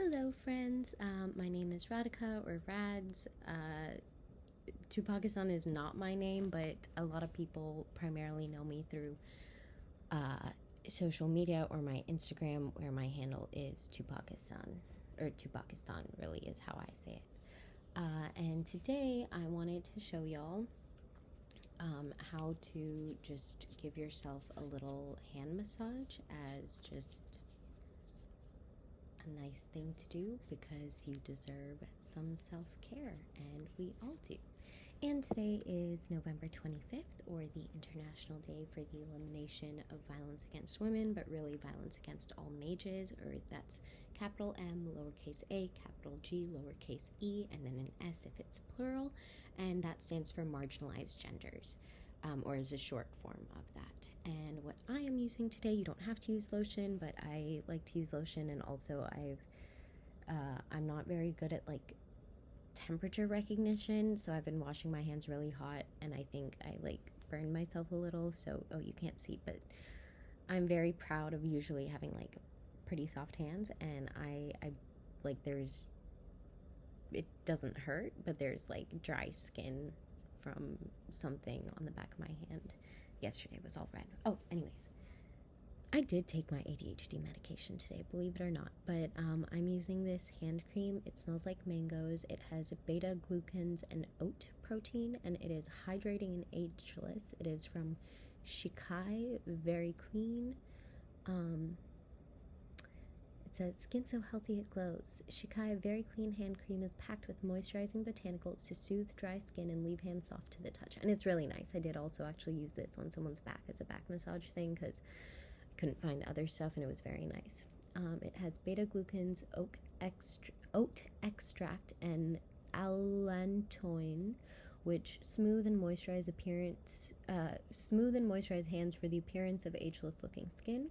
Hello, friends. My name is Radhika or Rads. To Pakistan is not my name, but a lot of people primarily know me through uh, social media or my Instagram, where my handle is to Pakistan, or to Pakistan really is how I say it. And today I wanted to show y'all how to just give yourself a little hand massage as just a nice thing to do because you deserve some self-care, and we all do. And today is November 25th, or the International Day for the Elimination of Violence Against Women, but really violence against all mages, or that's capital M, lowercase a, capital G, lowercase e, and then an S if it's plural, and that stands for marginalized genders. Or is a short form of that. And what I am using today, you don't have to use lotion, but I like to use lotion, and also I'm not very good at like temperature recognition, so I've been washing my hands really hot, and I think I like burned myself a little. So you can't see, but I'm very proud of usually having like pretty soft hands, and I like it doesn't hurt, but there's like dry skin from something on the back of my hand. Yesterday was all red. Oh, anyways, I did take my ADHD medication today, believe it or not, but I'm using this hand cream. It smells like mangoes. It has beta glucans and oat protein, and it is hydrating and ageless. It is from Shikai, very clean. It says, skin so healthy it glows. Shikai Very Clean Hand Cream is packed with moisturizing botanicals to soothe dry skin and leave hands soft to the touch. And it's really nice. I did also actually use this on someone's back as a back massage thing because I couldn't find other stuff, and it was very nice. It has beta-glucans, oat extract, and allantoin, which smooth and moisturize hands for the appearance of ageless-looking skin.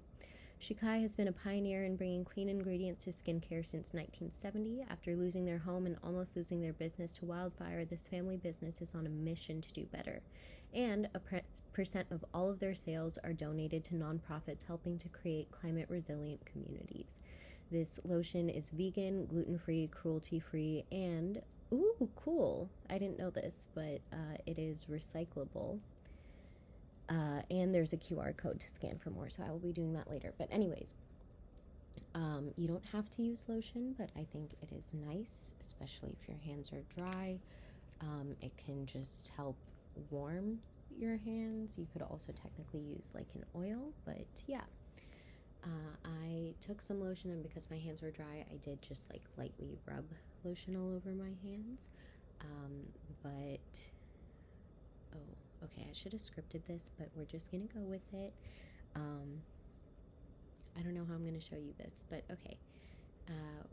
Shikai has been a pioneer in bringing clean ingredients to skincare since 1970. After losing their home and almost losing their business to wildfire, this family business is on a mission to do better. And a percent of all of their sales are donated to nonprofits helping to create climate-resilient communities. This lotion is vegan, gluten-free, cruelty-free, and, ooh, cool, I didn't know this, but it is recyclable. And there's a QR code to scan for more, so I will be doing that later. But anyways, you don't have to use lotion, but I think it is nice, especially if your hands are dry. It can just help warm your hands. You could also technically use like an oil, but yeah. I took some lotion, and because my hands were dry, I did just like lightly rub lotion all over my hands. But oh, okay, I should have scripted this, but we're just gonna go with it. I don't know how I'm gonna show you this, but okay.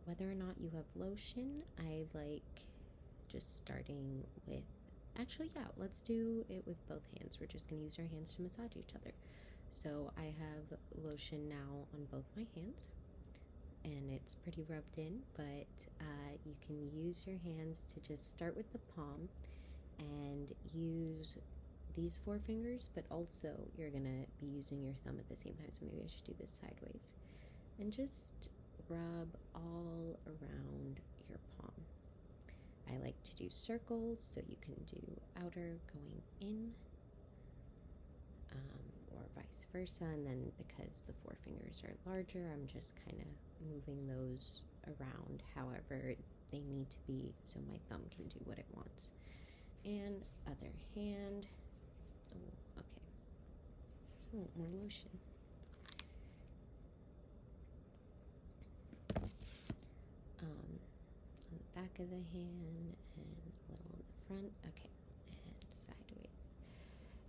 Whether or not you have lotion, I like just starting with, actually, yeah, let's do it with both hands. We're just gonna use our hands to massage each other. So I have lotion now on both my hands, and it's pretty rubbed in, but you can use your hands to just start with the palm and use these four fingers, but also you're gonna be using your thumb at the same time, so maybe I should do this sideways, and just rub all around your palm. I like to do circles, so you can do outer going in, or vice versa, and then because the four fingers are larger, I'm just kind of moving those around however they need to be so my thumb can do what it wants. And other hand. Oh, okay. Oh, more lotion. On the back of the hand and a little on the front. Okay, and sideways.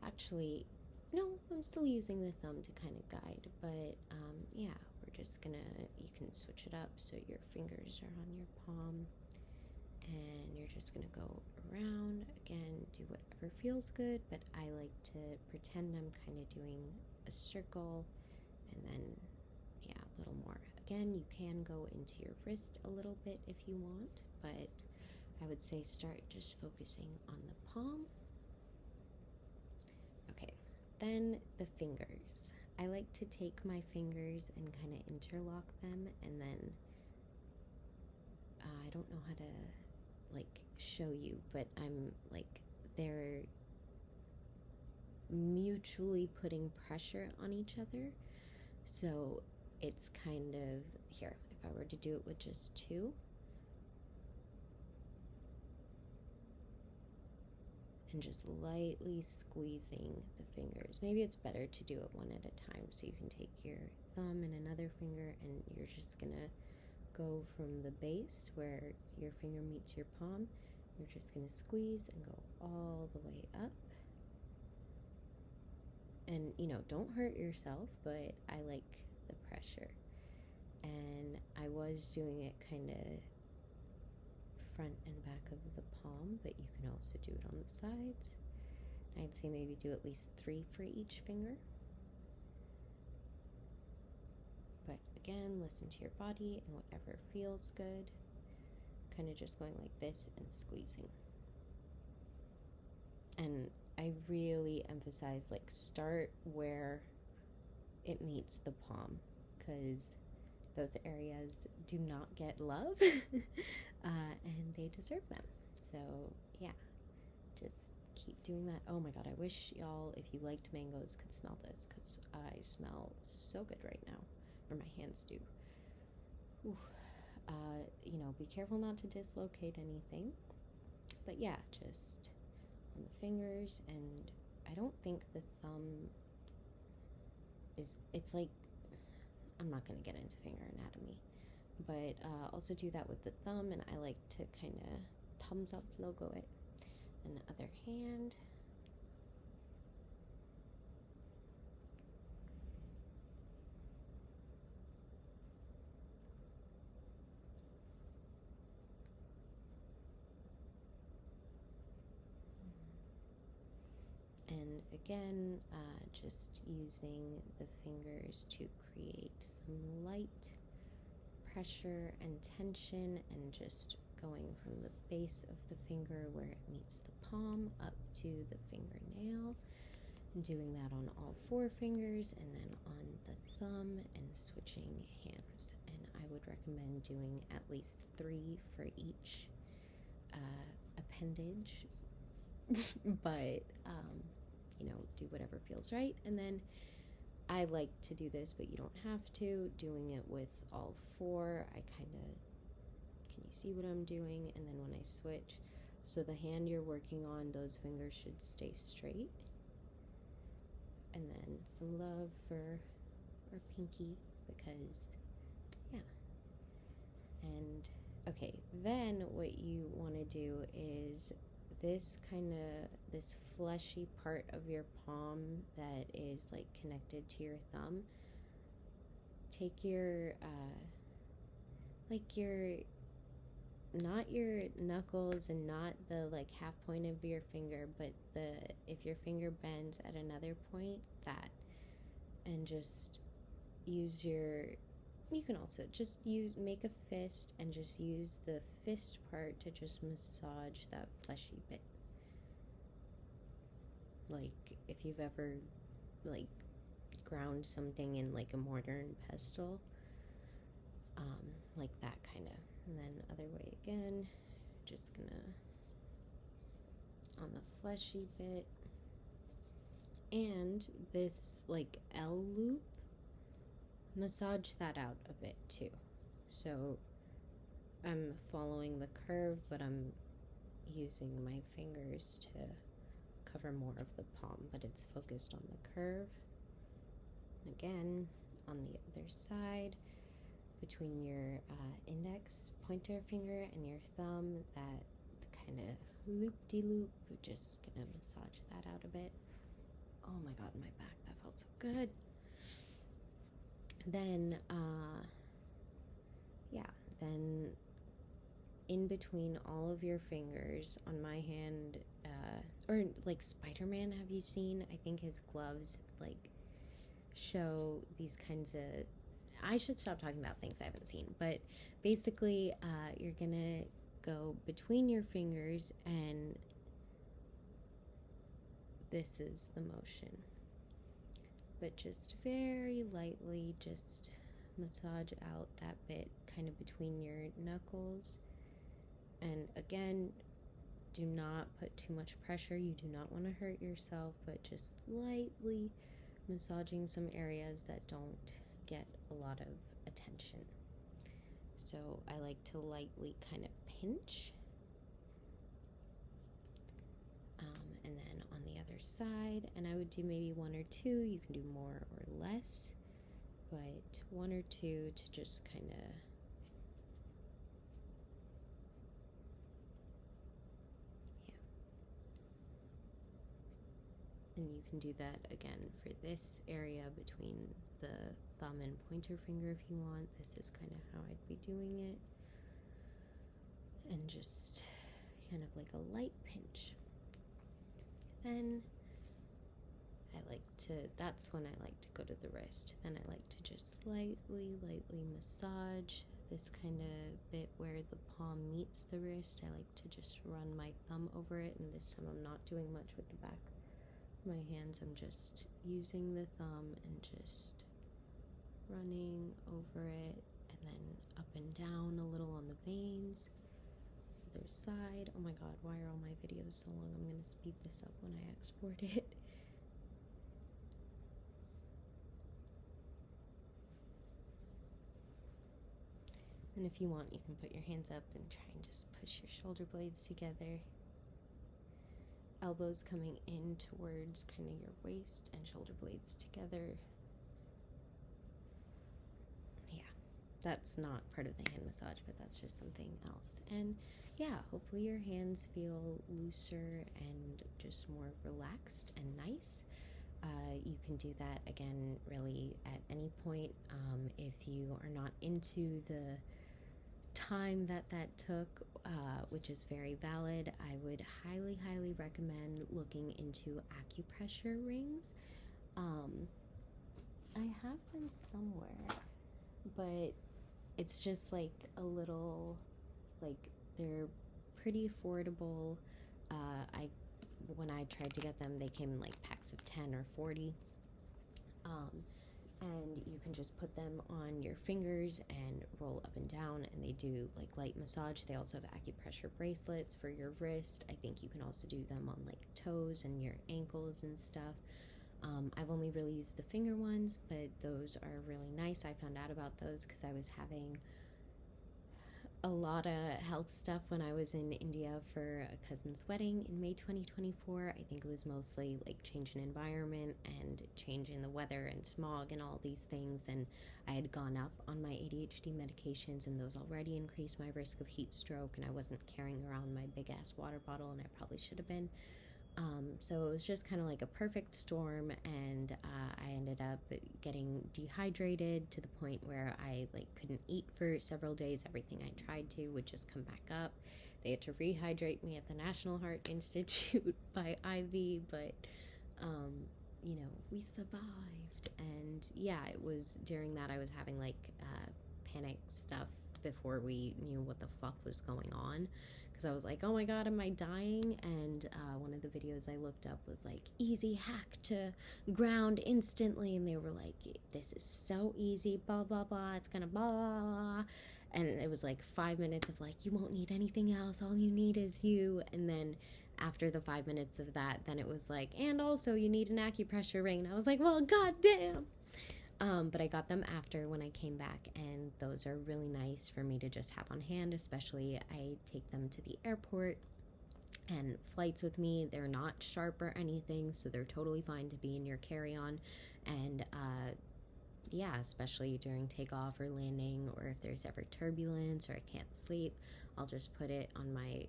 Actually, no, I'm still using the thumb to kind of guide, but yeah, we're just gonna, you can switch it up so your fingers are on your palm, and you're just gonna go around. Again, do whatever feels good, but I like to pretend I'm kind of doing a circle, and then yeah, a little more. Again, you can go into your wrist a little bit if you want, but I would say start just focusing on the palm. Okay, then the fingers. I like to take my fingers and kind of interlock them, and then don't know how to like show you, but I'm like, they're mutually putting pressure on each other. So it's kind of, here, if I were to do it with just two, and just lightly squeezing the fingers. Maybe it's better to do it one at a time. So you can take your thumb and another finger, and you're just gonna go from the base where your finger meets your palm. You're just gonna squeeze and go all the way up. And, you know, don't hurt yourself, but I like the pressure. And I was doing it kind of front and back of the palm, but you can also do it on the sides. I'd say maybe do at least 3 for each finger. But again, listen to your body and whatever feels good. Kind of just going like this and squeezing. And I really emphasize, like, start where it meets the palm, because those areas do not get love and they deserve them. So yeah, just keep doing that. Oh my god, I wish y'all, if you liked mangoes, could smell this, because I smell so good right now, or my hands do. Ooh. You know, be careful not to dislocate anything, but yeah, just on the fingers. And I don't think the thumb is, it's like, I'm not going to get into finger anatomy, but also do that with the thumb, and I like to kind of thumbs up logo it. And the other hand. And again, just using the fingers to create some light pressure and tension, and just going from the base of the finger where it meets the palm up to the fingernail, and doing that on all 4 fingers, and then on the thumb, and switching hands. And I would recommend doing at least 3 for each appendage, but you know, do whatever feels right. And then I like to do this, but you don't have to, doing it with all 4. I kind of, can you see what I'm doing? And then when I switch, so the hand you're working on, those fingers should stay straight. And then some love for our pinky, because yeah. And okay, then what you want to do is this kind of, this fleshy part of your palm that is like connected to your thumb. Take your like your, not your knuckles and not the like half point of your finger, but the, if your finger bends at another point, that, and just use your, you can also just make a fist and just use the fist part to just massage that fleshy bit. Like if you've ever like ground something in like a mortar and pestle, like that kind of. And then other way again, just gonna, on the fleshy bit, and this like L loop, massage that out a bit too. So I'm following the curve, but I'm using my fingers to cover more of the palm, but it's focused on the curve. Again, on the other side, between your index pointer finger and your thumb, that kind of loop-de-loop, just gonna massage that out a bit. Oh my god, my back, that felt so good. Then yeah, then in between all of your fingers on my hand, or like Spider-Man, have you seen? I think his gloves like show these kinds of, I should stop talking about things I haven't seen, but basically you're gonna go between your fingers, and this is the motion, but just very lightly just massage out that bit kind of between your knuckles, And again, do not put too much pressure. You do not want to hurt yourself, but just lightly massaging some areas that don't get a lot of attention. So I like to lightly kind of pinch. And then on the other side, and I would do maybe 1 or 2. You can do more or less, but 1 or 2 to just kind of and you can do that again for this area between the thumb and pointer finger if you want. This is kind of how I'd be doing it. And just kind of like a light pinch. Then that's when I like to go to the wrist. Then I like to just lightly massage this kind of bit where the palm meets the wrist. I like to just run my thumb over it, and this time I'm not doing much with the back of my hands. I'm just using the thumb and just running over it, and then up and down a little on the veins. Other side. Oh my god, why are all my videos so long? I'm going to speed this up when I export it. And if you want, you can put your hands up and try and just push your shoulder blades together. Elbows coming in towards kind of your waist and shoulder blades together. Yeah, that's not part of the hand massage, but that's just something else. And yeah, hopefully your hands feel looser and just more relaxed and nice. You can do that again really at any point. If you are not into the time that took, which is very valid, I would highly recommend looking into acupressure rings. I have them somewhere, but it's just like a little, like, they're pretty affordable. When I tried to get them, they came in like packs of 10 or 40. And you can just put them on your fingers and roll up and down, and they do like light massage. They also have acupressure bracelets for your wrist. I think you can also do them on like toes and your ankles and stuff. I've only really used the finger ones, but those are really nice. I found out about those because I was having a lot of health stuff when I was in India for a cousin's wedding in May 2024. I think it was mostly like change in environment and change in the weather and smog and all these things, and I had gone up on my ADHD medications, and those already increased my risk of heat stroke, and I wasn't carrying around my big ass water bottle, and I probably should have been. So it was just kind of like a perfect storm, and I ended up getting dehydrated to the point where I like couldn't eat for several days. Everything I tried to would just come back up. They had to rehydrate me at the National Heart Institute by IV, but you know, we survived. And yeah, it was during that I was having like panic stuff before we knew what the fuck was going on, because I was like, oh my god, am I dying? And one of the videos I looked up was like, easy hack to ground instantly, and they were like, this is so easy, blah blah blah, it's gonna blah blah blah, and it was like 5 minutes of like, you won't need anything else, all you need is you. And then after the 5 minutes of that, then it was like, and also you need an acupressure ring, and I was like, well, goddamn. But I got them after when I came back, and those are really nice for me to just have on hand, especially I take them to the airport and flights with me. They're not sharp or anything, so they're totally fine to be in your carry-on. And yeah, especially during takeoff or landing, or if there's ever turbulence or I can't sleep, I'll just put it on my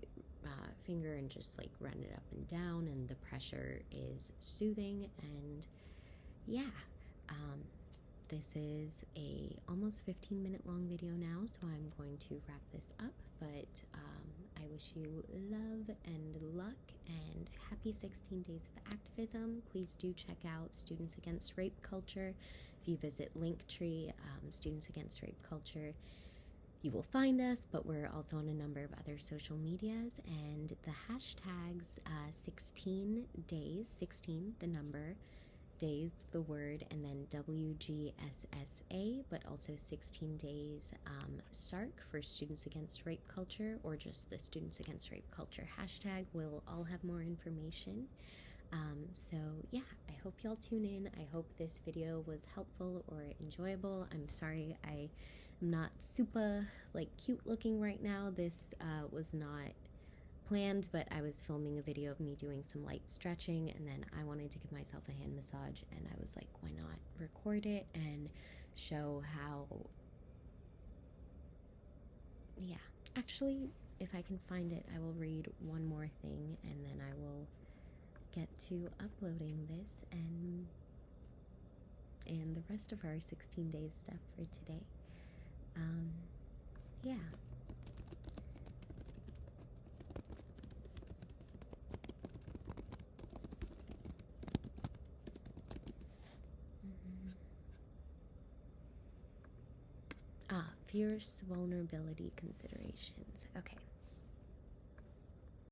finger and just like run it up and down, and the pressure is soothing. And yeah, this is a almost 15-minute long video now, so I'm going to wrap this up, but I wish you love and luck and happy 16 days of activism. Please do check out Students Against Rape Culture. If you visit Linktree, Students Against Rape Culture, you will find us, but we're also on a number of other social medias, and the hashtags 16 days, 16 the number, days, the word, and then WGSSA, but also 16 days SARC for Students Against Rape Culture, or just the Students Against Rape Culture hashtag. We'll all have more information. So yeah, I hope y'all tune in. I hope this video was helpful or enjoyable. I'm sorry I am not super like cute looking right now. This was not planned, but I was filming a video of me doing some light stretching, and then I wanted to give myself a hand massage, and I was like, why not record it and show how, yeah. Actually, if I can find it, I will read one more thing, and then I will get to uploading this and the rest of our 16 days stuff for today. Yeah. Fierce vulnerability considerations. Okay,